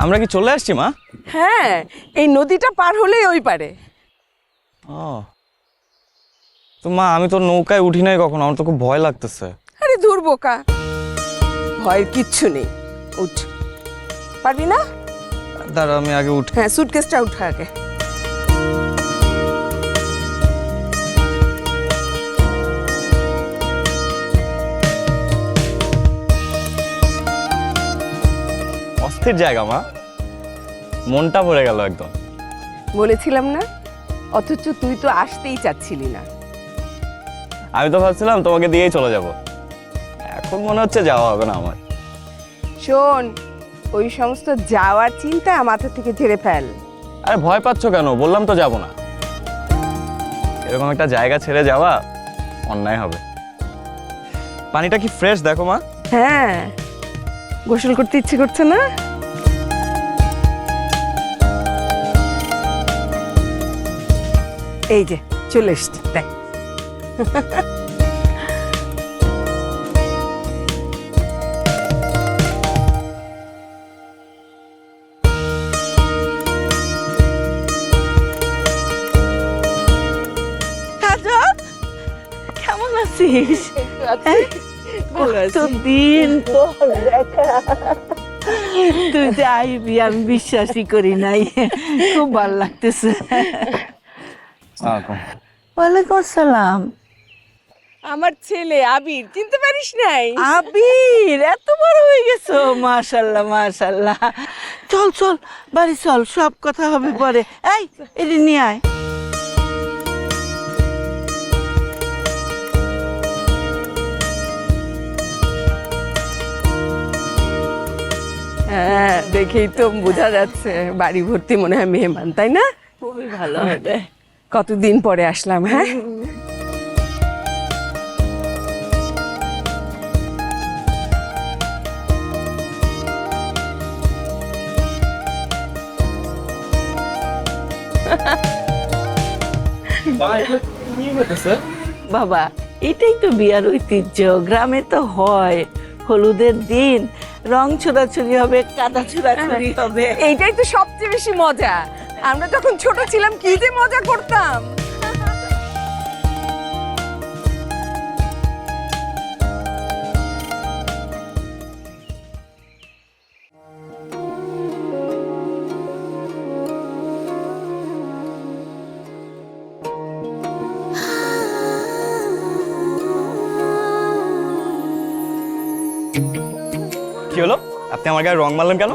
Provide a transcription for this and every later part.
আমরা কি চলে আসছি মা? হ্যাঁ, এই নদীটা পার হলেই ওই পারে। ও তো মা, আমি তো নৌকায় উঠি নাই কখনো, আমার তো খুব ভয় লাগতেছে। আরে দূর বোকা, ভয়ের কিচ্ছু নেই, উঠ। পারবি না? দাঁড়া আমি আগে উঠি। হ্যাঁ, সুটকেসটা উঠা আগে। অস্থির জায়গা মা, মনটা ভরে গেল একদম। বলেছিলাম না, অথচ তুই তো আসতেই চাচ্ছিলি না। আমি তো ভাবছিলাম তোমাকে দিয়েই চলে যাব, এখন মনে হচ্ছে যাওয়া হবে না আমার। শোন, ওই সমস্ত যাওয়ার চিন্তা মাথা থেকে ঝেড়ে ফেল। আরে ভয় পাচ্ছ কেন? বললাম তো যাব না। এরকম একটা জায়গা ছেড়ে যাওয়া অন্যায় হবে। পানিটা কি ফ্রেশ দেখো মা। হ্যাঁ, গোসল করতে ইচ্ছে করছে না? এই যে চলে এসছি, দেখ। কেমন আছিস? ভালো আছি। কতদিন পর দেখা। তুই যে আইবি আমি বিশ্বাসই করি নাই, খুব ভালো লাগতেছে। ওয়ালাইকুম আসসালাম। আমার ছেলে আবির, চিনতে পারিস নাই? আবির, এত বড় হয়ে গেছো, মাশাল্লাহ মাশাল্লাহ। চল চল বাড়ি চল, সব কথা হবে পরে। এই এটি নিয়ে আয়। হ্যাঁ, দেখেই তো বোঝা যাচ্ছে বাড়ি ভর্তি মনে হয় মেহমান, তাই না? খুবই ভালো হবে। কতদিন পরে আসলাম। হ্যাঁ, বাবা, এটাই তো বিয়ার ঐতিহ্য, গ্রামে তো হয়। হলুদের দিন রং ছোড়াছুড়ি হবে, কাদা ছোড়াছুড়ি হবে। এইটাই তো সবচেয়ে বেশি মজা। আমরা যখন ছোট ছিলাম কি যে মজা করতাম। কি হলো, আপনি আমার গায়ে রং মারলেন কেন?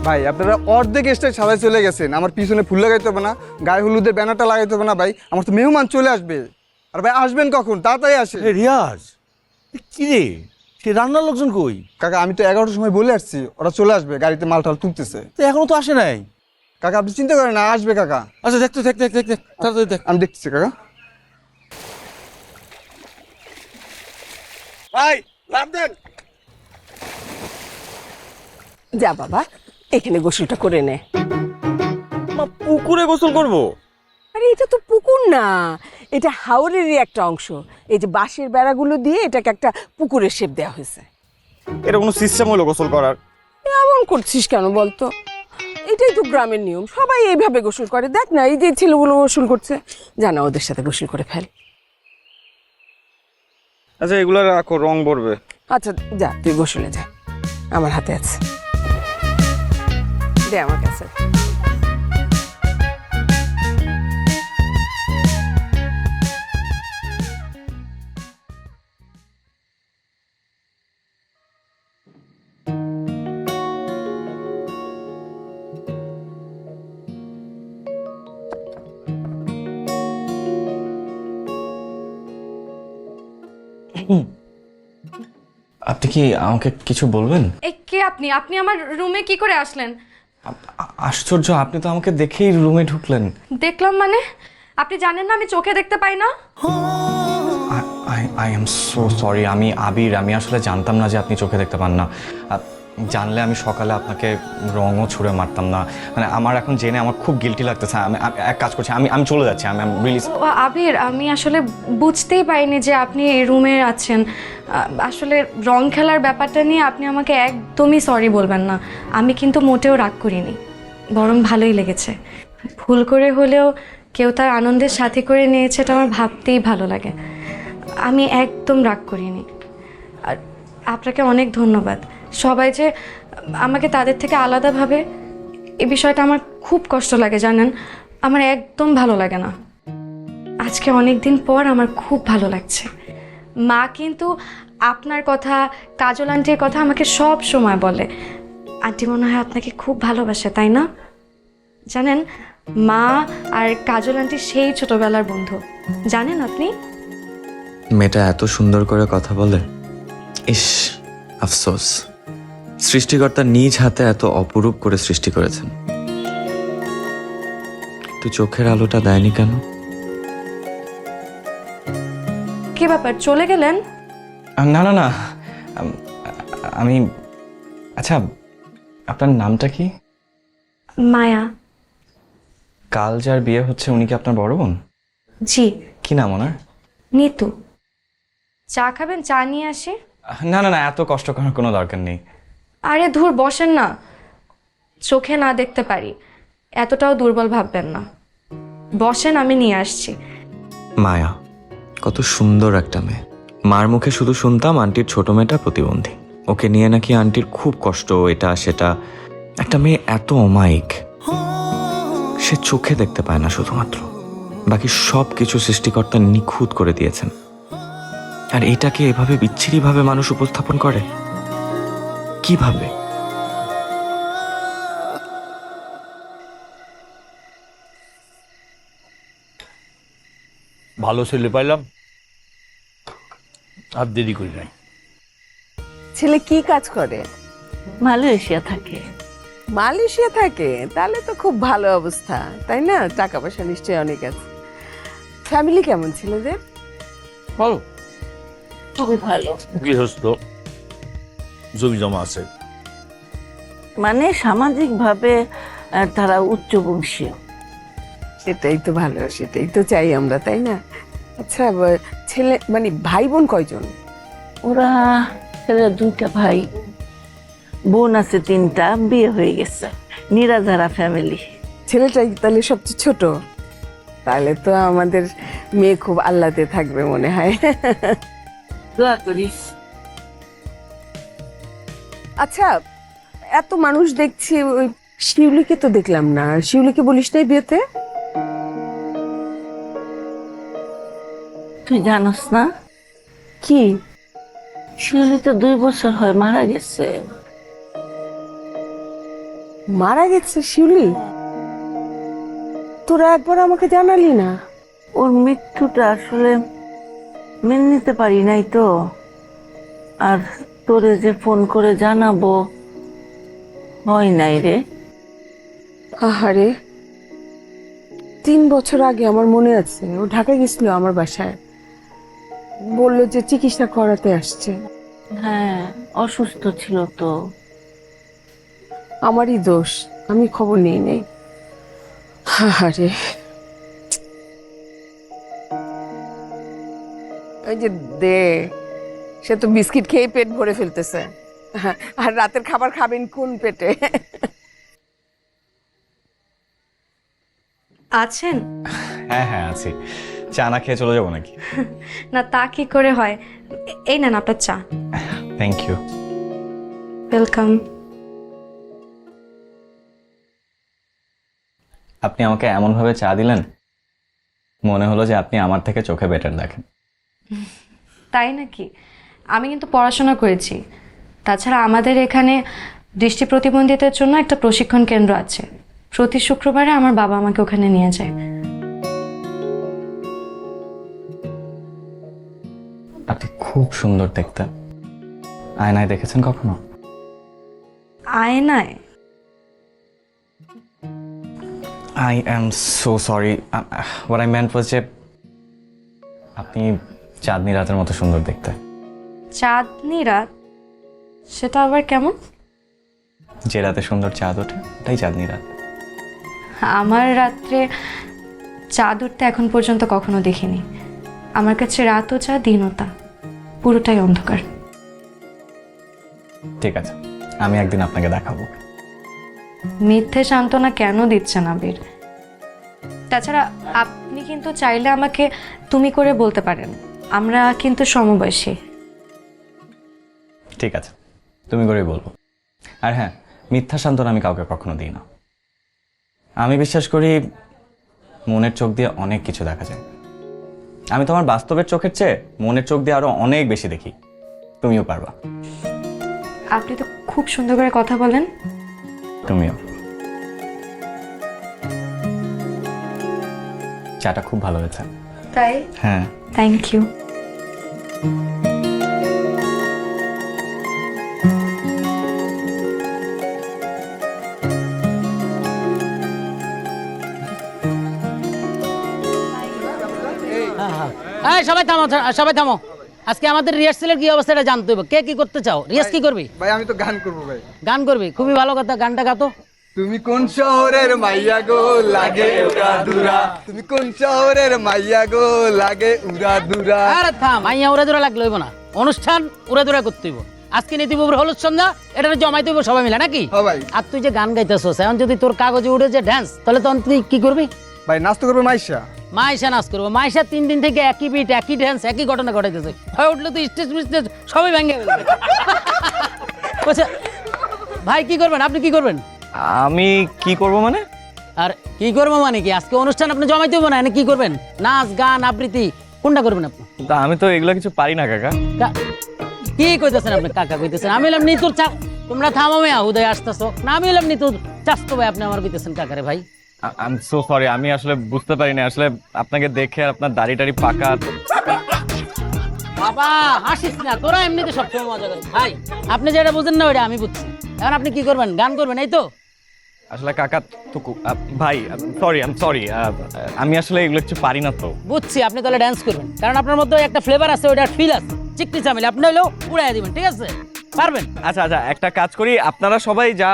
ভাই আপনারা অর্ধেক স্টেজ সাজায় চলে গেছেন, আমার পিছনে ফুল লাগাইতে হবে না, গায়ে হলুদের ব্যানারটা লাগাইতে হবে না ভাই, আমার তো মেহমান চলে আসবে। আর ভাই আসবেন কখন? তাড়াতাড়ি আসে। রিয়াজ, কি রে, সে রান্নার লোকজন কই? কাকা আমি তো 11টার সময় বলে আসছি ওরা চলে আসবে, গাড়িতে মাল টাল তুলতেছে। তো এখনো তো আসে নাই। কাকা আপনি চিন্তা করেন না, আসবে কাকা। আচ্ছা দেখ তো, দেখ দেখ দেখ দেখ, তাড়াতাড়ি দেখ। আমি দেখতেছি কাকা। ভাই লাভ দেন। যা বাবা, এখানে গোসলটা করে নে। মা পুকুরে গোসল করবো? আরে এটা তো পুকুর না, এটা হাওরেরই একটা অংশ। এই যে বাঁশের বেড়াগুলো দিয়ে এটাকে একটা পুকুরের শেপ দেওয়া হয়েছে। এটা কোনো সিস্টেম হলো গোসল করার? এমন করছিস কেন বলতো? এটাই তো গ্রামের নিয়ম, সবাই এইভাবে গোসল করে। দেখ না, এই যে ছেলেগুলো গোসল করছে, জানা ওদের সাথে গোসল করে ফেল। আচ্ছা এগুলো রাখো, রং ভরবে। আচ্ছা যা, তুই গোসলে যা, আমার হাতে আছে, দে আমার কাছে। আপনি কি আমাকে কিছু বলবেন? এ কে আপনি? আপনি আমার রুমে কি করে আসলেন? আশ্চর্য, আপনি তো আমাকে দেখেই রুমে ঢুকলেন। দেখলাম মানে? আপনি জানেন না আমি চোখে দেখতে পাই না? I am so sorry. আমি আবির, আমি আসলে জানতাম না যে আপনি চোখে দেখতে পান না। জানলে আমি সকালে আপনাকে রঙও ছুঁড়ে মারতাম না। মানে আমার এখন জেনে আমার খুব গিল্টি লাগতেছে। আমি এক কাজ করছি, আমি চলে যাচ্ছি। আমি রিলি ও আবির, আমি আসলে বুঝতেই পারিনি যে আপনি এই রুমে আছেন। আসলে রং খেলার ব্যাপারটা নিয়ে আপনি আমাকে একদমই সরি বলবেন না। আমি কিন্তু মোটেও রাগ করিনি, বরং ভালোই লেগেছে। ভুল করে হলেও কেউ তার আনন্দের সাথী করে নিয়েছে, এটা আমার ভাবতেই ভালো লাগে। আমি একদম রাগ করিনি। আর আপনাকে অনেক ধন্যবাদ। সবাই যে আমাকে তাদের থেকে আলাদা ভাবে, এই বিষয়টা আমার খুব কষ্ট লাগে জানেন। আমার একদম ভালো লাগে না। আজকে অনেক দিন পর আমার খুব ভালো লাগছে। মা কিন্তু আপনার কথা, কাজল আন্টির কথা আমাকে সব সময় বলে। আন্টি মনে হয় আপনাকে খুব ভালোবাসে, তাই না? জানেন, মা আর কাজল আন্টি সেই ছোটবেলার বন্ধু, জানেন আপনি? মেয়েটা এত সুন্দর করে কথা বলে। ইস, আফসোস, সৃষ্টিকর্তা নিজ হাতে এত অপরূপ করে সৃষ্টি করেছেন। তো চোখের আলোটা দেয়নি কেন? কি ব্যাপার, চলে গেলেন? না না না, আমি, আচ্ছা আপনার নামটা কি? মায়া। কাল যার বিয়ে হচ্ছে উনি কি আপনার বড় বোন? জি। কি নাম ওনার? নিতু। চা খাবেন? চা নিয়ে আসি। না না না, এত কষ্ট করার কোনো দরকার নেই। আরে ধুর, বসেন না। চোখে না দেখতে পারি, এতটাও দুর্বল ভাববেন না। বসেন, আমি নিয়ে আসছি। মায়া কত সুন্দর একটা মেয়ে। মার মুখে শুধু শুনতাম আন্টির ছোট মেয়েটা প্রতিবন্ধী, ওকে নিয়ে নাকি আন্টির খুব কষ্ট, এটা সেটা। একটা মেয়ে এত অমায়িক, সে চোখে দেখতে পায় না শুধুমাত্র, বাকি সব কিছু সৃষ্টিকর্তা নিখুঁত করে দিয়েছেন। আর এটাকে এভাবে বিচ্ছিরিভাবে মানুষ উপস্থাপন করে কিভাবে? ভালো ছেলে পাইলাম, আর দেরি করি নাই। ছেলে কি কাজ করে? মালয়েশিয়া থাকে। মালয়েশিয়া থাকে? তাহলে তো খুব ভালো অবস্থা, তাই না? টাকা পয়সা নিশ্চয়ই অনেক আছে। ফ্যামিলি কেমন ছেলেদের? ভালো, খুবই ভালো। গৃহস্থ, জমি জমা আছে। মানে সামাজিক ভাবে তারা উচ্চবংশীয়। সেটাই তো ভালো, সেটাই তো চাই আমরা, তাই না? আচ্ছা, ছেলে মানে ভাই বোন কয়জন? ওরা ছেলেরা 2টা ভাই, বোন আছে 3টা, বিয়ে হয়ে গেছে। নিরাধারা ফ্যামিলি। ছেলেটাই তাহলে সবচেয়ে ছোট? তাহলে তো আমাদের মেয়ে খুব আহ্লাদে থাকবে মনে হয়। দোয়া করিস। আচ্ছা, এত মানুষ দেখছি, ওই শিউলিকে তো দেখলাম না। শিউলিকে বলিস নাই বিয়েতে? তুই জানোস না? কি? শিউলি তো 2 বছর হয় মারা গেছে। মারা গেছে শিউলি? তোরা একবার আমাকে জানালি না? ওর মৃত্যুটা আসলে মেনে নিতে পারি নাই তো। আর তোরে যে ফোন করে জানাবো, হয় নাই রে। আহারে, 3 বছর আগে আমার মনে আছে, ও ঢাকায় গেছিল আমার বাসায়, বললো যে চিকিৎসা করাতে আসছে। হ্যাঁ, অসুস্থ ছিল তো। আমারই দোষ, আমি খবর নিই নাই। আরে, ওই যে দে, সে তো বিস্কিট খেয়ে পেট ভরে ফেলতেছে। আর রাতের খাবার খাবেন কোন পেটে? আছেন? হ্যাঁ হ্যাঁ আছি। চা না খেয়ে চলে যাবো নাকি? না, তা কি করে হয়। এই নেন আপনার চা। Thank you. ওয়েলকাম। আপনি আমাকে এমনভাবে চা দিলেন, মনে হলো যে আপনি আমার থেকে চোখে বেটার দেখেন। তাই নাকি? আমি কিন্তু পড়াশোনা করেছি। তাছাড়া আমাদের এখানে দৃষ্টি প্রতিবন্ধীদের জন্য একটা প্রশিক্ষণ কেন্দ্র আছে। প্রতি শুক্রবারে আমার বাবা আমাকে ওখানে নিয়ে যায়। আপনি খুব সুন্দর দেখতে। আয়নায় দেখেছেন কখনো? আয়নায়? I am so sorry. What I meant was যে আপনি চাঁদনি রাতের মতো সুন্দর দেখতে। চাঁদনি রাত? সেটা আবার কেমন? যে রাতে সুন্দর চাঁদ ওঠে ওটাই চাঁদনি রাত। আমার রাত্রে চাঁদ উঠতে এখন পর্যন্ত কখনো দেখিনি। আমার কাছে রাতও চা দিনও তা, পুরোটাই অন্ধকার। ঠিক আছে, আমি একদিন আপনাকে দেখাবো। মিথ্যে সান্ত্বনা কেন দিচ্ছেন আবির? তাছাড়া আপনি কিন্তু চাইলে আমাকে তুমি করে বলতে পারেন, আমরা কিন্তু সমবয়সী। ঠিক আছে, তুমি করেই বলবো। আর হ্যাঁ, মিথ্যা সান্ত্বনা আমি কাউকে কখনো দিই না। আমি বিশ্বাস করি মনের চোখ দিয়ে অনেক কিছু দেখা যায়। আমি তোমার বাস্তবের চোখের চেয়ে মনের চোখ দিয়ে আরো অনেক বেশি দেখি। তুমিও পারবা। আপনি তো খুব সুন্দর করে কথা বলেন। তুমিও। চাটা খুব ভালো হয়েছে। তাই? হ্যাঁ, থ্যাংক ইউ। এই সবাই থামো, সবাই থামো। আজকে আমাদের রিহার্সেলের কি অবস্থাটা জানতে হবে। কে কি করতে চাও? রিহার্স কি করবি? ভাই আমি তো গান করবো ভাই। গান করবি? খুবই ভালো কথা, গানটা গাতো। তুমি কোন শহরের মাইয়া গো লাগে উড়া দুরা, তুমি কোন শহরের মাইয়া গো লাগে উড়া দুরা। আরে থাম, মাইয়া উড়া দুরা লাগলে হইব না, অনুষ্ঠান উড়া দুরা করতে হইব। আজকে নীতিবাবুর হলুদ সন্ধ্যা, এটা জমাইতে হইব সবাই মিলে নাকি? হ্যাঁ ভাই। আর তুই যে গান গাইতেছস, এখন যদি তোর কাগজে উঠে যে ড্যান্স, তাহলে তখন তুই কি করবি? ভাই নাচ তো করবে মাইশা। মাইশা নাচ করবো। মাইশা 3 দিন থেকে একই বিট, একই ড্যান্স, একই ঘটনা ঘটাইতেছে। হয় উঠলে তো স্টেজ মিস্টেজ সবাই ভেঙে ফেলবে। আচ্ছা ভাই, কি করবেন আপনি? কি করবেন? আমি কি করব মানে? আর কি করবো মানে কি, আজকে অনুষ্ঠান আপনি জমাইতে হইব না, কি করবেন? নাচ গান আবৃত্তি কোনটা করবেন আপনি? তা আমি তো এগুলো কিছু পারি না কাকা। কি কইতেছেন আপনি? কাকা কইতেছেন? আমি হলাম নিতুর চা। তোমরা থামো মেয়া, উদয় আসতেছো না। আমি হলাম নিতুর চাস্তো ভাই, আপনি আমার কইতেছেন কাকারে ভাই? আই এম সো সরি, আমি আসলে বুঝতে পারিনি। আসলে আপনাকে দেখে আর আপনার দাড়ি টাড়ি পাকা। বাবা হাসিস না, তোরা এমনিতে সবসময় মজা করিস ভাই। আপনি যেটা বুঝেন না ওইটা আমি বুঝছি। এখন আপনি কি করবেন? গান করবেন এই তো? আসলে কাকা তো ভাই সরি, আই এম সরি, আমি আসলে এগুলো কিছু পারি না তো। বুঝছি, আপনি তাহলে ড্যান্স করবেন, কারণ আপনার মধ্যে একটা ফ্লেভার আছে, ওইটার ফিল আছে। চিকনি চামিলে আপনি হইলেও উড়াই দিবেন, ঠিক আছে? পারবেন? আচ্ছা আচ্ছা, একটা কাজ করি, আপনারা সবাই যা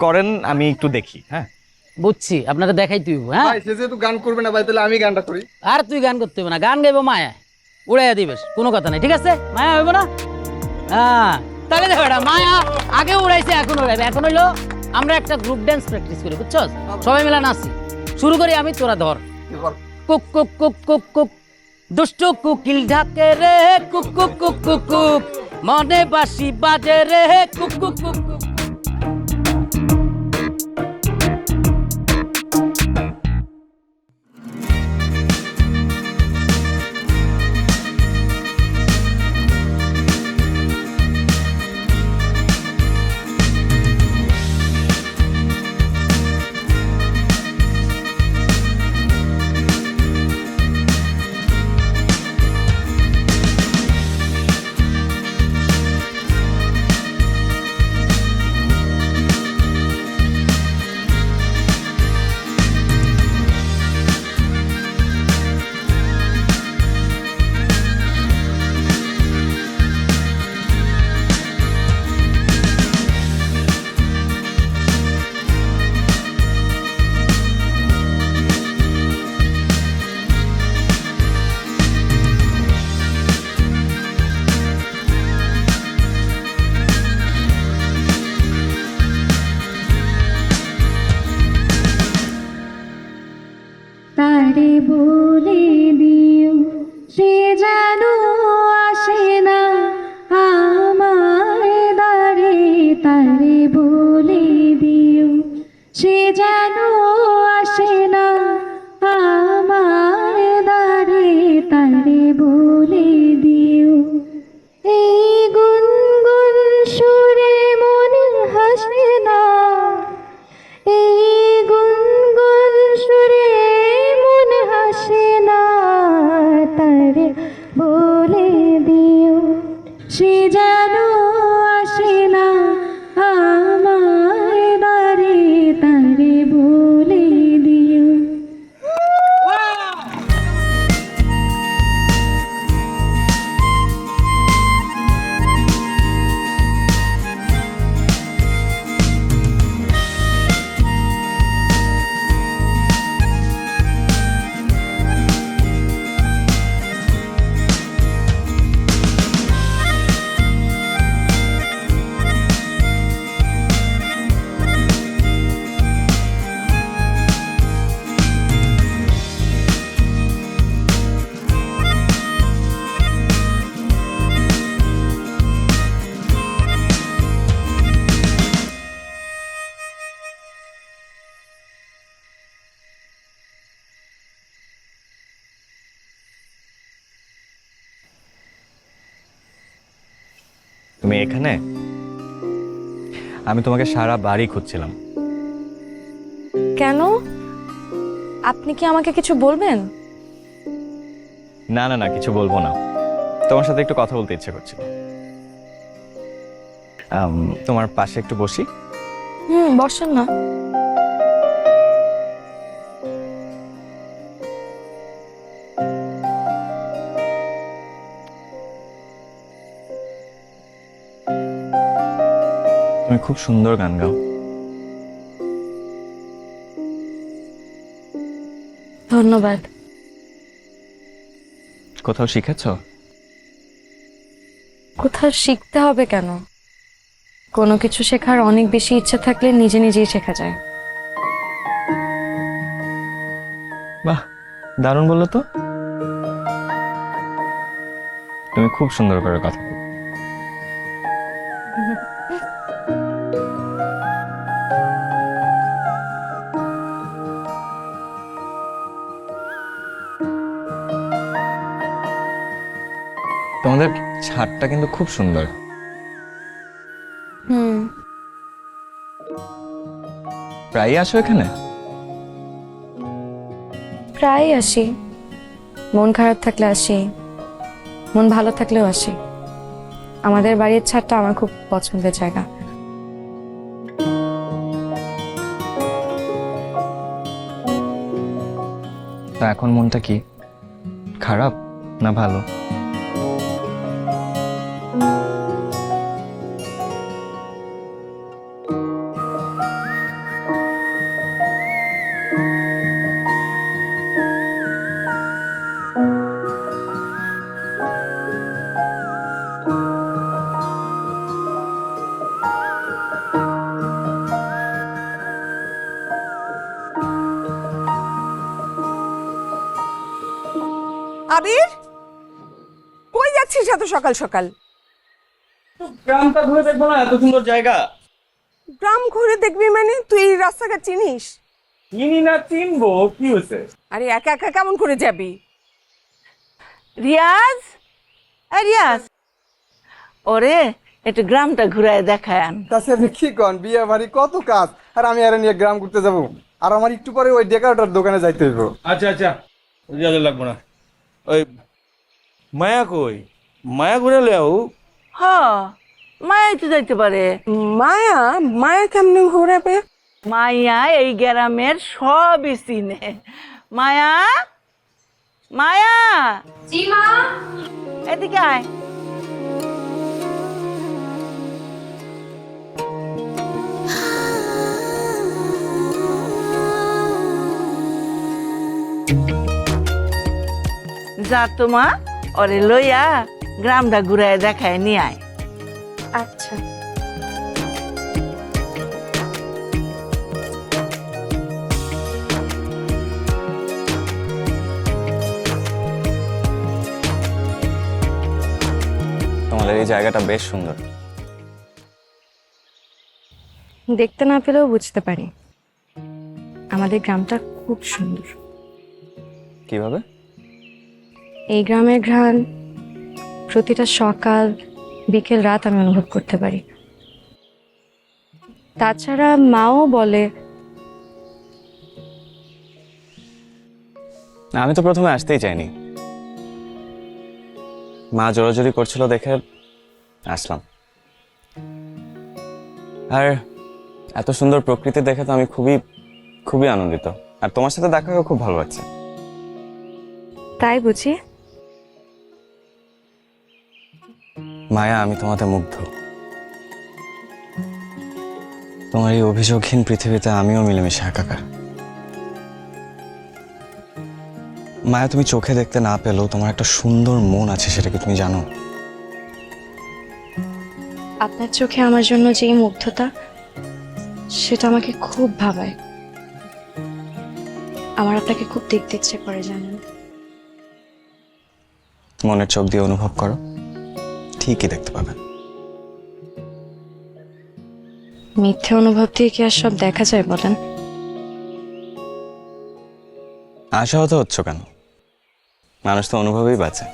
করেন আমি একটু দেখি। হ্যাঁ বুঝছি, আপনাকে দেখাই তুই। হ্যাঁ ভাই সে যেহেতু গান করবে না ভাই, তাহলে আমি গানটা করি। আর তুই গান করতে হবে না, গান গাইবো মায়া, উড়াইয়া দিবেস, কোনো কথা নাই, ঠিক আছে? মায়া হইব না? হ্যাঁ তাহলে দেখো, এটা মায়া আগে উড়াইছে, এখন উড়াইবে। এখন হইলো আমরা একটা গ্রুপ ড্যান্স প্র্যাকটিস করি, বুঝছো? সবাই মিলে নাচি। শুরু করি আমি, তোরা ধর। Cook cook cook cook cook, দুষ্টু কুকিল ঢাকে রে, cook cook cook cook cook, মনে বাসি বাজে রে, কুক কুক কুক কুক। তারে বলে দিও সে যেন আসে না আমার দ্বারে, তারে বলে দিও সে যেন আসে না আমার দ্বারে, তারে বলে দিও। এই গুনগুন সুরে মন হাসে না, এই গুনগুন সুরে মন হাসে না, তারে বলে দিও সে যেন আসে না আমার দ্বারে, তারে বলে দিও। তুমি এখানে? আমি তোমাকে সারা বাড়ি খুঁজছিলাম। কেন? আপনি কি আমাকে কিছু বলবেন? না না না, কিছু বলবো না, তোমার সাথে একটু কথা বলতে ইচ্ছে করছিল। তোমার পাশে একটু বসি? বসেন না। তুমি খুব সুন্দর গান গাও। ধন্যবাদ। কোথাও শিখেছো? কোথাও শিখতে হবে কেন? কোনো কিছু শেখার অনেক বেশি ইচ্ছা থাকলে নিজে নিজেই শেখা যায়। বাহ, দারুণ বললো তো। তুমি খুব সুন্দর করে কথা বলো। তোমাদের ছাদটা কিন্তু খুব সুন্দর। প্রায় আসো এখানে? প্রায় আসি, মন খারাপ থাকলে আসি, মন ভালো থাকলেও আসি। আমাদের বাড়ির ছাদটা আমার খুব পছন্দের জায়গা। তা এখন মনটা কি খারাপ না ভালো? আবির, কই যাচ্ছিস এত সকাল সকাল? গ্রামটা ঘুরে দেখবো না? এত সুন্দর জায়গা। গ্রাম ঘুরে দেখবি মানে? তুই এই রাস্তাঘাট চিনিস? চিনি না, চিনবো কি হয়েছে? আরে একা একা কেমন করে যাবি? রিয়াজ, রিয়াজ, ওরে একটু গ্রামটা ঘুরায় দেখায় আন। তাছাড়া আপনি কি কন, বিয়ে বাড়ি কত কাজ, আর আমি আর নিয়ে গ্রাম ঘুরতে যাবো? আর আমার একটু পরে ওই ডেকারটার দোকানে যাইতে হইব। আচ্ছা আচ্ছা, যাদের লাগবো না। ওই মায়া কই? মায়া ঘুরে লেও। হ, মায়াই তো যাইতে পারে। মায়া? মায়া কেমনে ঘোরাবে? মায়া এই গ্রামের সবই চিনে। মায়া, মায়া, জি মা। এদিকে আয়। যা তো মা, ওরে লইয়া গ্রামটা ঘুরায় দেখায় নিয়ে আয়। আচ্ছা। তোমাদের এই জায়গাটা বেশ সুন্দর। দেখতে না পেলেও বুঝতে পারি আমাদের গ্রামটা খুব সুন্দর। কিভাবে? এই গ্রামের ঘ্রাণ প্রতিটা সকাল বিকেল রাত আমি অনুভব করতে পারি। তাছাড়া মাও বলে, আমি তো প্রথমে আসতেই চাইনি, মা জোরাজোরি করছিল দেখে আসলাম। আর এত সুন্দর প্রকৃতি দেখে তো আমি খুবই খুবই আনন্দিত। আর তোমার সাথে দেখা হয়ে খুব ভালো লাগছে। তাই বুঝি? মায়া, আমি তোমাতে মুগ্ধ। তোমার এই অভিযোগহীন পৃথিবীতে আমিও মিলেমিশে একাকার। মায়া, তুমি চোখে দেখতে না পেলেও তোমার একটা সুন্দর মন আছে, সেটা কি তুমি জানো? আপনার চোখে আমার জন্য যেই মুগ্ধতা, সেটা আমাকে খুব ভাবায়। আমার আপনাকে খুব দেখতে ইচ্ছে করে, জানেন। মনের চোখ দিয়ে অনুভব করো, ঠিকই দেখতে পাবেন। মিথ্যে অনুভব দিয়ে কি আর সব দেখা যায় বলেন? আশাহত হচ্ছ কেন? মানুষ তো অনুভবেই বাঁচে।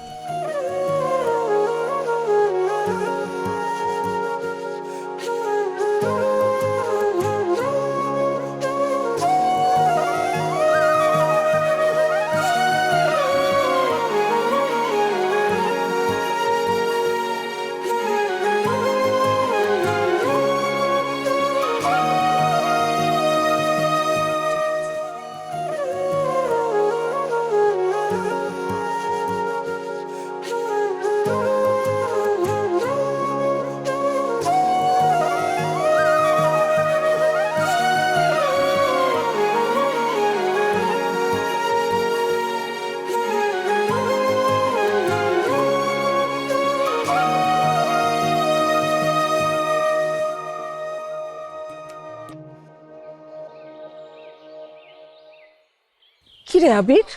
কিরে আবির,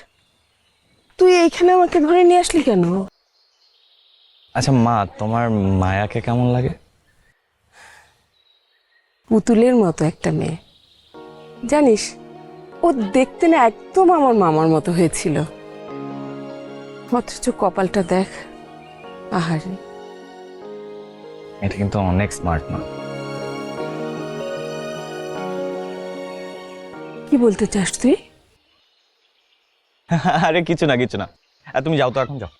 তুই এইখানে আমাকে ধরে নিয়ে আসলি কেন? আচ্ছা মা, তোমার মায়াকে কেমন লাগে? পুতুলের মতো একটা মেয়ে, জানিস ও দেখতে না একদম আমার মামার মতো হয়েছিল, অথচ কপালটা দেখ। আহারে, এটা কিন্তু অনেক স্মার্ট মা। কি বলতে চাস তুই? আরে কিছু না কিছু না, তুমি যাও তো, এখন যাও।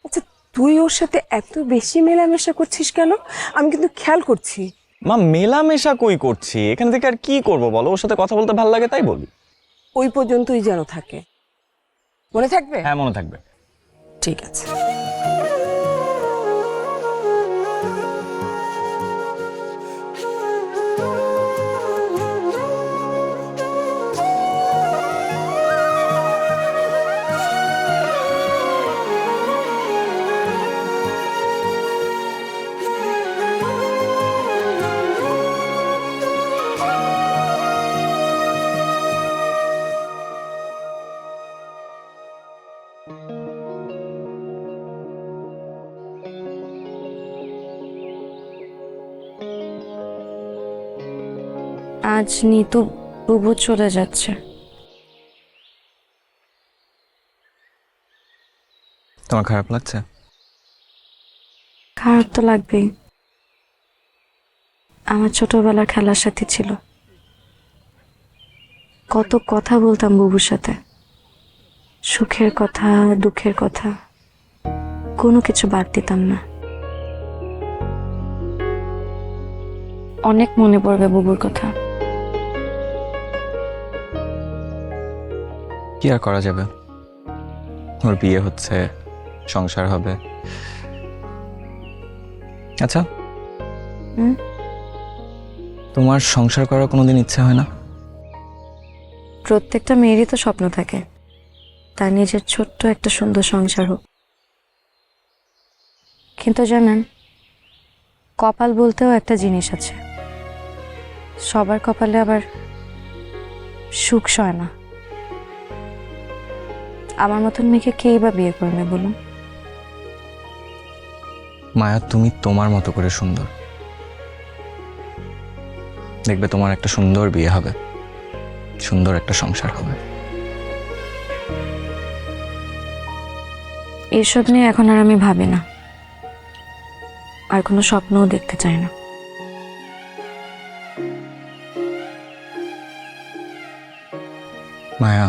আচ্ছা, তুই ওর সাথে এত বেশি মেলামেশা করছিস কেন? আমি কিন্তু খেয়াল করছি। মা মেলামেশা কই করছি, এখান থেকে আর কি করব বলো? ওর সাথে কথা বলতে ভালো লাগে তাই বলি। ওই পর্যন্তই যেন থাকে, মনে থাকবে? হ্যাঁ মনে থাকবে। ঠিক আছে। আজ নিতু বুবু চলে যাচ্ছে। তোমার খারাপ লাগছে? খারাপ তো লাগবেই, আমার ছোটবেলার খেলার সাথী ছিল, কত কথা বলতাম বুবুর সাথে, সুখের কথা দুঃখের কথা, কোনো কিছু বাদ দিতাম না। অনেক মনে পড়বে বুবুর কথা। কি আর করা যাবে, ওর বিয়ে হচ্ছে, সংসার হবে। আচ্ছা হুম? তোমার সংসার করার কোনোদিন ইচ্ছে হয় না? প্রত্যেকটা মেয়েরই তো স্বপ্ন থাকে তার নিজের ছোট্ট একটা সুন্দর সংসার হোক, কিন্তু জানেন কপাল বলতেও একটা জিনিস আছে, সবার কপালে আবার সুখ সয় না। আমার মতন মেয়েকে কেই বা বিয়ে করবে বলুন? মায়া, তুমি তোমার মতো করে সুন্দর, দেখবে তোমার একটা সুন্দর বিয়ে হবে, সুন্দর একটা সংসার হবে। এইসব নিয়ে এখন আর আমি ভাবি না, আর কোনো স্বপ্নও দেখতে চাই না। মায়া,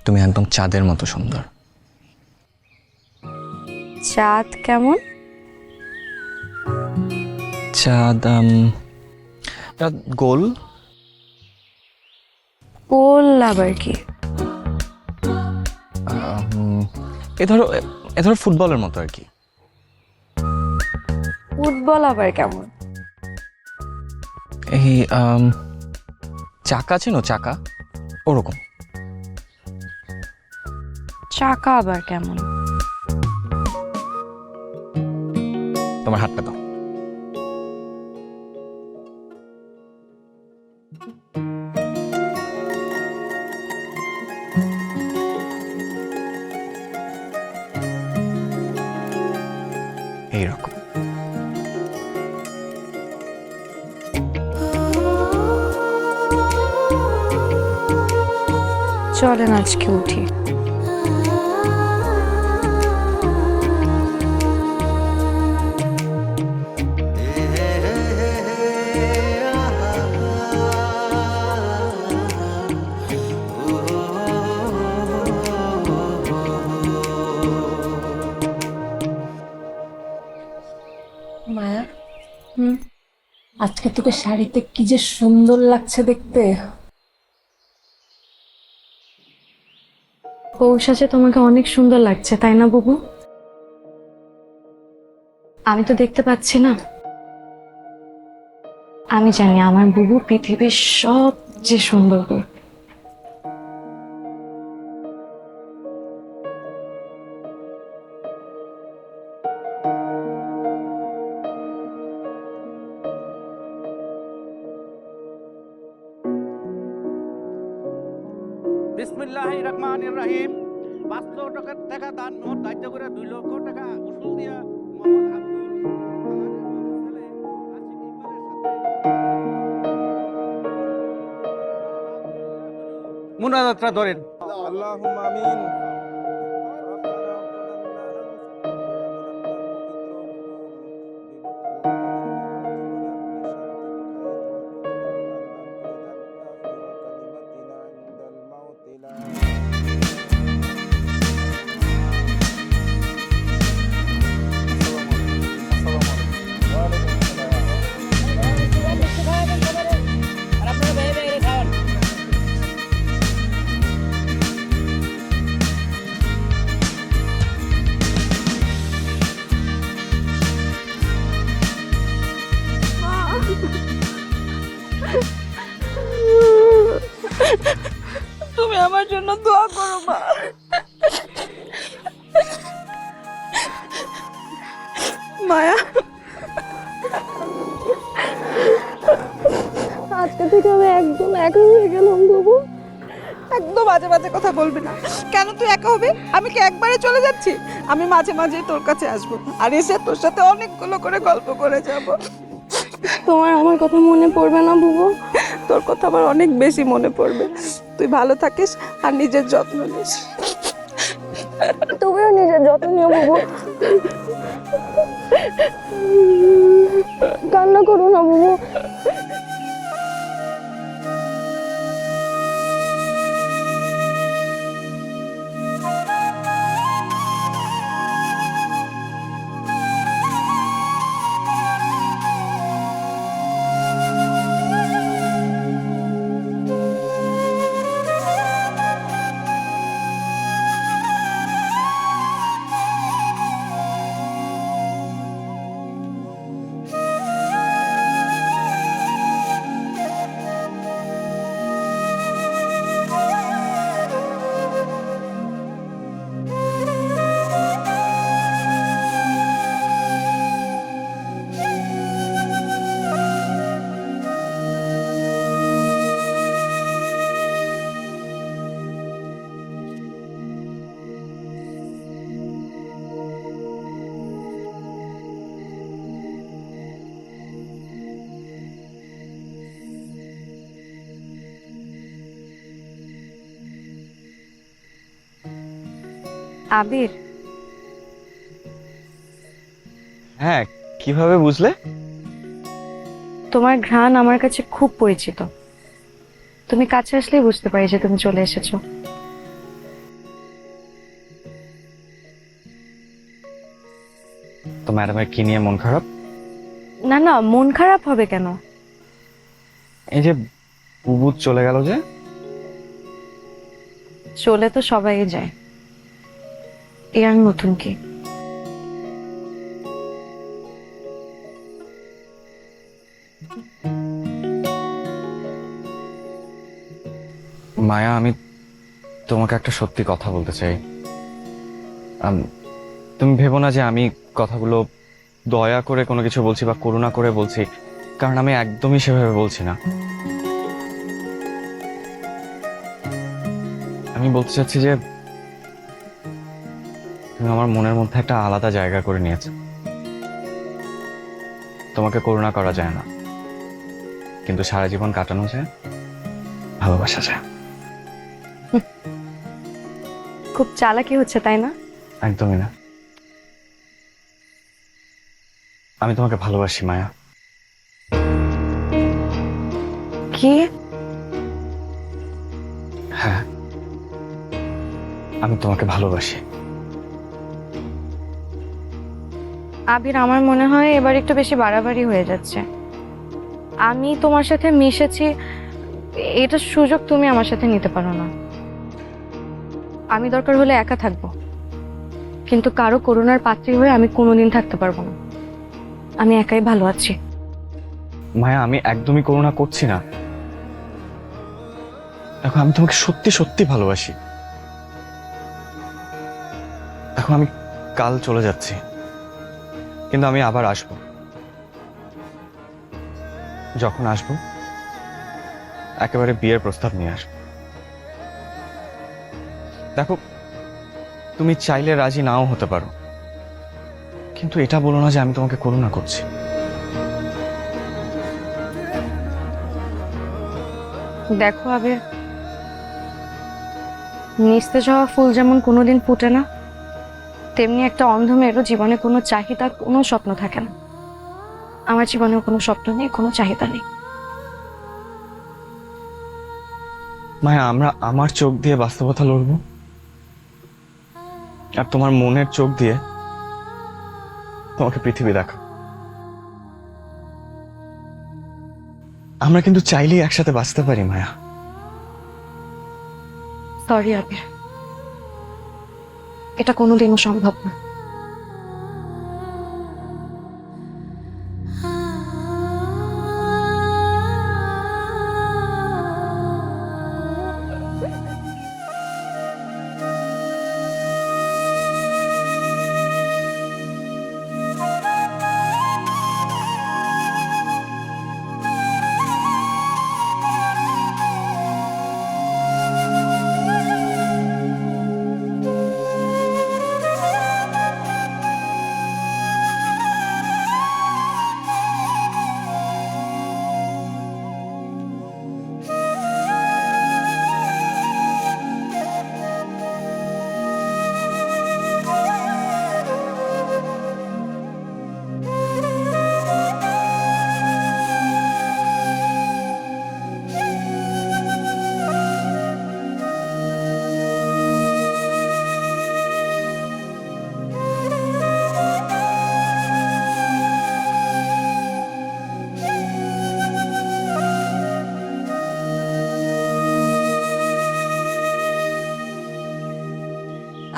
তুমি একদম চাঁদের মতো সুন্দর। চাঁদ কেমন? চাঁদ চাঁদ গোল। গোল আবার কি? এ ধরো ফুটবলের মতো আর কি। ফুটবল আবার কেমন? এই চাকা চেনো, চাকা ওরকম। চাকা আবার কেমন? তোমার হাতটা দাও। এইরকম। চলেন আজকে উঠি। মায়া, হুম, আজকে তোকে শাড়িতে কি যে সুন্দর লাগছে দেখতে। পৌঁছাচ্ছে তোমাকে অনেক সুন্দর লাগছে তাই না বুবু? আমি তো দেখতে পাচ্ছি না। আমি জানি আমার বুবু পৃথিবীর সবচেয়ে সুন্দর বউ। বিসমিল্লাহির রহমানির রহিম 5 লক্ষ টাকা দান মোট দায়িত্ব করে 2 লক্ষ টাকা উসুল দিয়া মোহাম্মদ আব্দুল ছেলে আশিক ইকবালের সাথে মুনাজাতটা ধরেন। আল্লাহুম্মা আমিন। আর আপনারা বেয়ে বেয়ে খাওয়ান। তুমি আমার জন্য দোয়া করো মা। মায়া, আজকে থেকে আমি একদম একা হয়ে গেলাম বাবু। একদম বাজে বাজে কথা বলবি না। কেন তুই একা হবি? আমি কি একবারে চলে যাচ্ছি? আমি মাঝে মাঝে তোর কাছে আসবো, আর এসে তোর সাথে অনেকগুলো করে গল্প করে যাব। তোমার আমার কথা মনে পড়বে না বুবু? তোর কথা আমার অনেক বেশি মনে পড়বে। তুই ভালো থাকিস আর নিজের যত্ন নিস। তুমিও নিজের যত্ন নিও বুবু। কান্না করো না বুবু। আবির, হ্যাঁ, কিভাবে বুঝলে? তোমার ঘ্রাণ আমার কাছে খুব পরিচিত। তুমি কাছে আসলেই বুঝতে পারি যে তুমি চলে এসেছো। তো ম্যাডামের কি নিয়ে মন খারাপ? না না, মন খারাপ হবে কেন? এই যে বুবু চলে গেল যে। চলে তো সবাই যায়, এর আর নতুন কি? মায়া, আমি তোমাকে একটা সত্যি কথা বলতে চাই। তুমি ভেবো না যে আমি কথাগুলো দয়া করে কোনো কিছু বলছি বা করুণা করে বলছি, কারণ আমি একদমই সেভাবে বলছি না। আমি বলতে চাচ্ছি যে তুমি আমার মনের মধ্যে একটা আলাদা জায়গা করে নিয়েছো। তোমাকে করুণা করা যায় না, কিন্তু সারা জীবন কাটানো যায়, ভালোবাসা যায়। খুব চালাকি হচ্ছে তাই না? একদমই না। আমি তোমাকে ভালোবাসি মায়া। কি? হ্যাঁ, আমি তোমাকে ভালোবাসি। আবির, আমার মনে হয় এবার একটু বেশি বাড়াবাড়ি হয়ে যাচ্ছে। আমি তোমার সাথে মিশেছি, এটা সুযোগ তুমি আমার সাথে নিতে পারো না। আমি দরকার হলে একা থাকবো, কিন্তু কারো করুণার পাত্রী হয়ে আমি কোনোদিন থাকতে পারবো না। আমি একাই ভালো আছি। মায়া, আমি একদমই করুণা করছি না। দেখো, আমি তোমাকে সত্যি সত্যি ভালোবাসি। দেখো, আমি কাল চলে যাচ্ছি, কিন্তু আমি আবার আসবো। যখন আসবো একেবারে বিয়ের প্রস্তাব নিয়ে আসবো। দেখো, তুমি চাইলে রাজি নাও হতে পারো, কিন্তু এটা বলো না যে আমি তোমাকে করুণা করছি। দেখো আবির, নিস্তেজ হওয়া ফুল যেমন কোনোদিন ফুটে না, তেমনি একটা অন্ধ মেয়েরও জীবনে কোনো চাহিদা, কোনো স্বপ্ন থাকে না। আমার জীবনেও কোনো স্বপ্ন নেই, কোনো চাহিদা নেই। মায়া, আমরা আমার চোখ দিয়ে বাস্তবতা লড়বো, আর তোমার মনের চোখ দিয়ে তোমাকে পৃথিবী দেখা। আমরা কিন্তু চাইলেই একসাথে বাঁচতে পারি মায়া। সরি আবির, এটা কোনোদিনও সম্ভব না।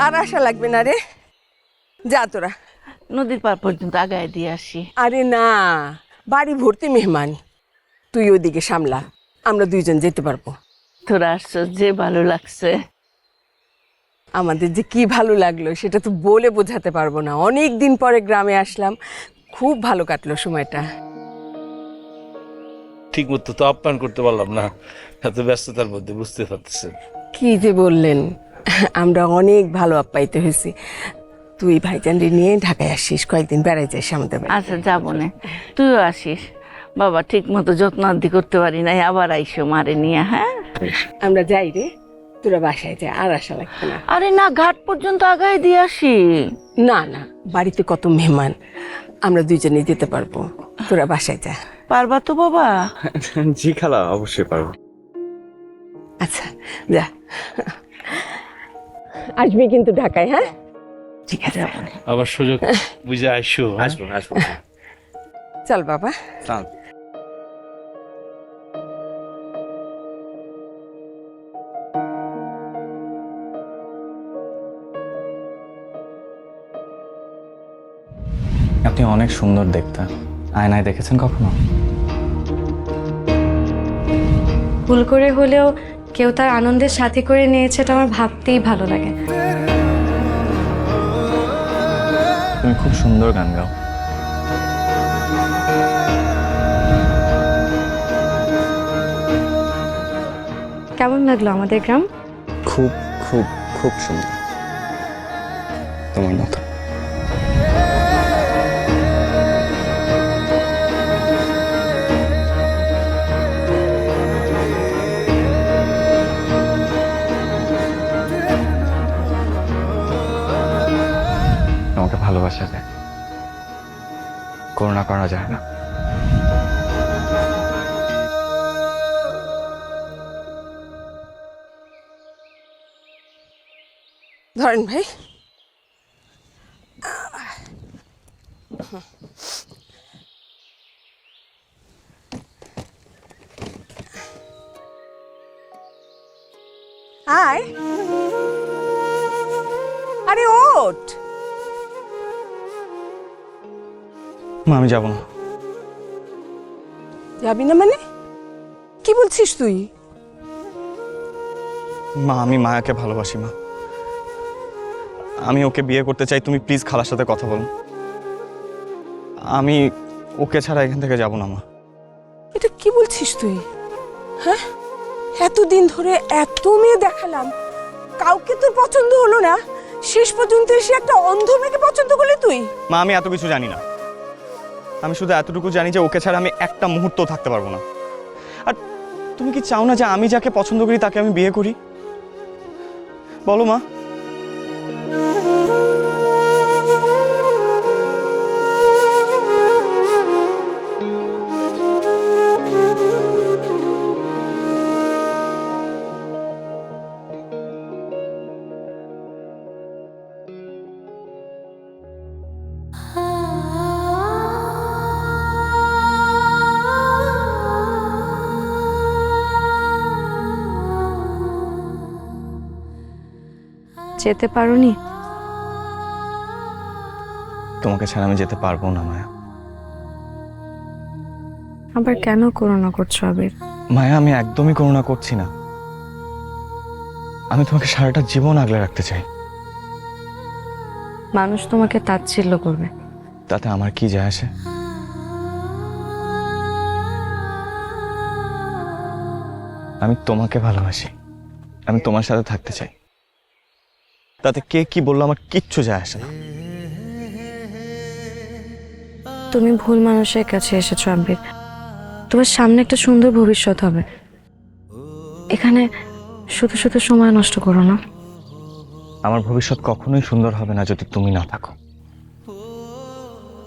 আর আশা লাগবে না রে, যা তোরা। নদীর পার পর্যন্ত আগায় দিয়ে আসি। আরে না, বাড়ি ভর্তি মেহমান, তুই ওদিকে সামলা, আমরা দুইজন যেতে পারবো। তোরা আসছো যে ভালো লাগছে। আমাদের যে কি ভালো লাগলো সেটা তো বলে বোঝাতে পারবো না। অনেক দিন পরে গ্রামে আসলাম, খুব ভালো কাটলো সময়টা। ঠিক মতো তো আপ্যায়ন করতে পারলাম না, এত ব্যস্ততার মধ্যে, বুঝতে পারতেছেন। কি যে বললেন, আমরা অনেক ভালো আপ্যায়িত হয়েছি। তুই ভাইজানরে নিয়ে ঢাকায় আসিস, কয়েকদিন বেড়াই যাইস আমাদের বাড়ি। আচ্ছা যাবো না, তুইও আসিস। বাবা ঠিক মতো যত্ন আদি করতে পারি নাই, আবার আইসো মারে নিয়ে। হ্যাঁ আমরা যাই রে, তোরা বাসায় যা, আর আশা লাগবে না। আরে না, ঘাট পর্যন্ত আগায় দিয়ে আসি। না না, বাড়িতে কত মেহমান, আমরা দুইজনেই যেতে পারবো, তোরা বাসায় যা। পারবা তো বাবা? জি খালা, অবশ্যই পারবো। আচ্ছা যা, আসবি কিন্তু ঢাকায়। হ্যাঁ ঠিক আছে। আবার সুযোগ বুঝে আইসো। আসবো আসবো। চল বাবা। চল। আপনি অনেক সুন্দর দেখতে, আয়নায় দেখেছেন কখনো? ভুল করে হলেও কেউ তার আনন্দের সাথে করে নিয়েছে, এটা আমার ভাবতেই ভালো লাগে। তুমি খুব সুন্দর গান গাও। কেমন লাগলো আমাদের গ্রাম? খুব খুব খুব সুন্দর, তোমার মতো। তোমাকে ভালোবাসা যায়, করুণা করা যায় না। ধরেন ভাই। আয়, আরে ওঠ। মা, আমি যাবো না। যাবি না মানে? কি বলছিস তুই? মা, আমি মায়াকে ভালোবাসি মা, আমি ওকে বিয়ে করতে চাই। তুমি প্লিজ খালার সাথে কথা বলো, আমি ওকে ছাড়া এখান থেকে যাব না মা। এটা কি বলছিস তুই? হ্যাঁ, এতদিন ধরে এত মেয়ে দেখালাম, কাউকে তোর পছন্দ হলো না, শেষ পর্যন্ত এসে একটা অন্ধ মেয়েকে পছন্দ করলি তুই? মা আমি এত কিছু জানি না, আমি শুধু এতটুকু জানি যে ওকে ছাড়া আমি একটা মুহূর্তও থাকতে পারবো না। আর তুমি কি চাও না যে আমি যাকে পছন্দ করি তাকে আমি বিয়ে করি? বলো মা। যেতে পারোনি? তোমাকে ছাড়া আমি যেতে পারবো না মায়া। আবার কেন করোনা করছো আবির? মায়া আমি একদমই করুণা করছি না, আমি তোমাকে সারাটা জীবন আগলে রাখতে চাই। মানুষ তোমাকে তাচ্ছিল্য করবে, তাতে আমার কি যায় আসে? আমি তোমাকে ভালোবাসি, আমি তোমার সাথে থাকতে চাই, তাতে কে কি বললো আমার কিচ্ছু যায় আসে না। তুমি ভুল মানুষের কাছে এসেছো আবির। তোমার সামনে একটা সুন্দর ভবিষ্যৎ হবে, এখানে শুধু শুধু সময় নষ্ট করো না। আমার ভবিষ্যৎ কখনোই সুন্দর হবে না যদি তুমি না থাকো।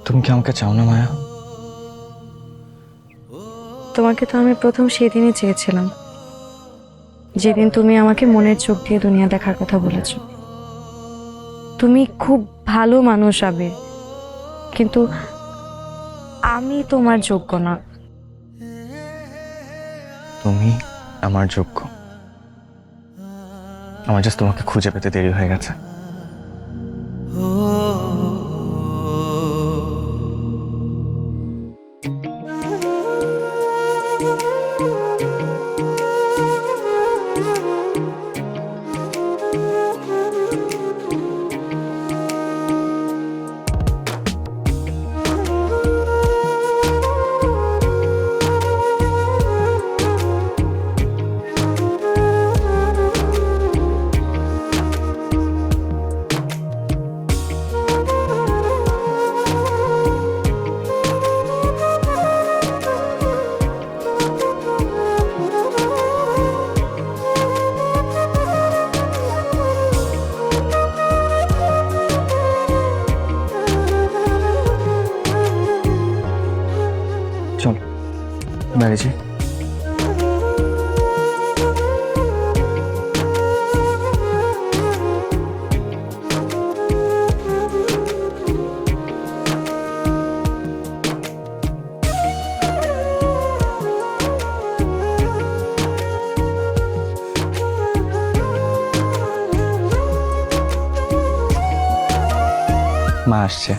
তুমি কি আমাকে চাও না মায়া? তোমাকে তো আমি প্রথম সেদিনই চেয়েছিলাম, যেদিন তুমি আমাকে মনের চোখ দিয়ে দুনিয়া দেখার কথা বলেছো। তুমি খুব ভালো মানুষ আবির, কিন্তু আমি তোমার যোগ্য না। তুমি আমার যোগ্য, আমার জাস্ট তোমাকে খুঁজে পেতে দেরি হয়ে গেছে। চল বাইরে যাই। মা আসছে।